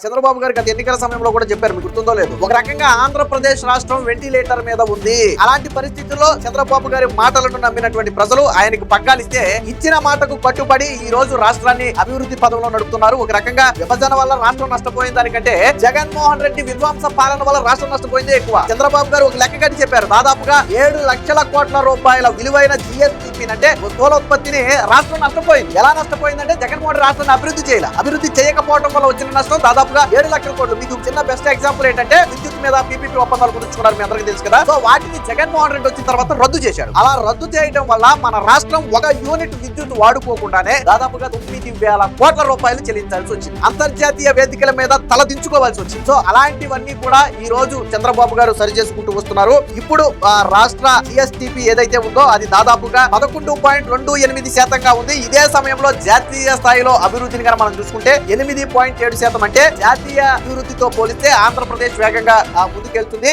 చంద్రబాబు గారు గత ఎన్నికల సమయంలో కూడా చెప్పారు, మీకు గుర్తుందో లేదు. ఒక రకంగా ఆంధ్రప్రదేశ్ రాష్ట్రం వెంటిలేటర్ మీద ఉంది. అలాంటి పరిస్థితుల్లో చంద్రబాబు గారి మాటలను నమ్మినటువంటి ప్రజలు ఆయనకు పగ్గాలిస్తే ఇచ్చిన మాటకు కట్టుబడి ఈ రోజు రాష్ట్రాన్ని అభివృద్ధి పదంలో నడుపుతున్నారు. ఒక రకంగా విభజన వల్ల రాష్ట్రం నష్టపోయిన దానికంటే జగన్మోహన్ రెడ్డి విధ్వంస పాలన వల్ల రాష్ట్రం నష్టపోయింది ఎక్కువ. చంద్రబాబు గారు ఒక లెక్క కట్టి చెప్పారు, దాదాపుగా 7 లక్షల కోట్ల రూపాయల విలువైన జిఎస్టీ అంటే స్థూలోత్పత్తిని రాష్ట్రం నష్టపోయింది. ఎలా నష్టపోయిందంటే జగన్మోహన్ రాష్ట్రాన్ని అభివృద్ధి చేయకపోవడం వల్ల వచ్చిన నష్టం దాదాపుగా 7 లక్షల కోట్లు. మీకు చిన్న బెస్ట్ ఎగ్జాంపుల్ ఏంటంటే విద్యుత్ మీద పీపీపీ ఒప్పందాలు కుదుర్చుకున్నారు, మీ అందరికీ తెలుసు కదా. సో వాటిని జగన్మోహన్ రెడ్డి వచ్చిన తర్వాత రద్దు చేశాడు. అలా రద్దు చేయడం వల్ల మన రాష్ట్రం ఒక యూనిట్ విద్యుత్ వాడుకోకుండానే దాదాపుగా 9,000 కోట్ల రూపాయలు చెల్లించాల్సి వచ్చింది. అంతర్జాతీయ వేదికల మీద తలదించుకోవాల్సి వచ్చింది. సో అలాంటివన్నీ కూడా ఈ రోజు చంద్రబాబు గారు సరి చేసుకుంటూ వస్తున్నారు. ఇప్పుడు రాష్ట్ర జిఎస్టిపి ఏదైతే ఉందో అది దాదాపుగా 11.28% ఉంది. ఇదే సమయంలో జాతీయ స్థాయిలో అభివృద్ధిని కనుక మనం చూసుకుంటే 8.7%. అంటే జాతీయ అభివృద్ధితో పోలిస్తే ఆంధ్రప్రదేశ్ వేగంగా ముందుకెళ్తుంది.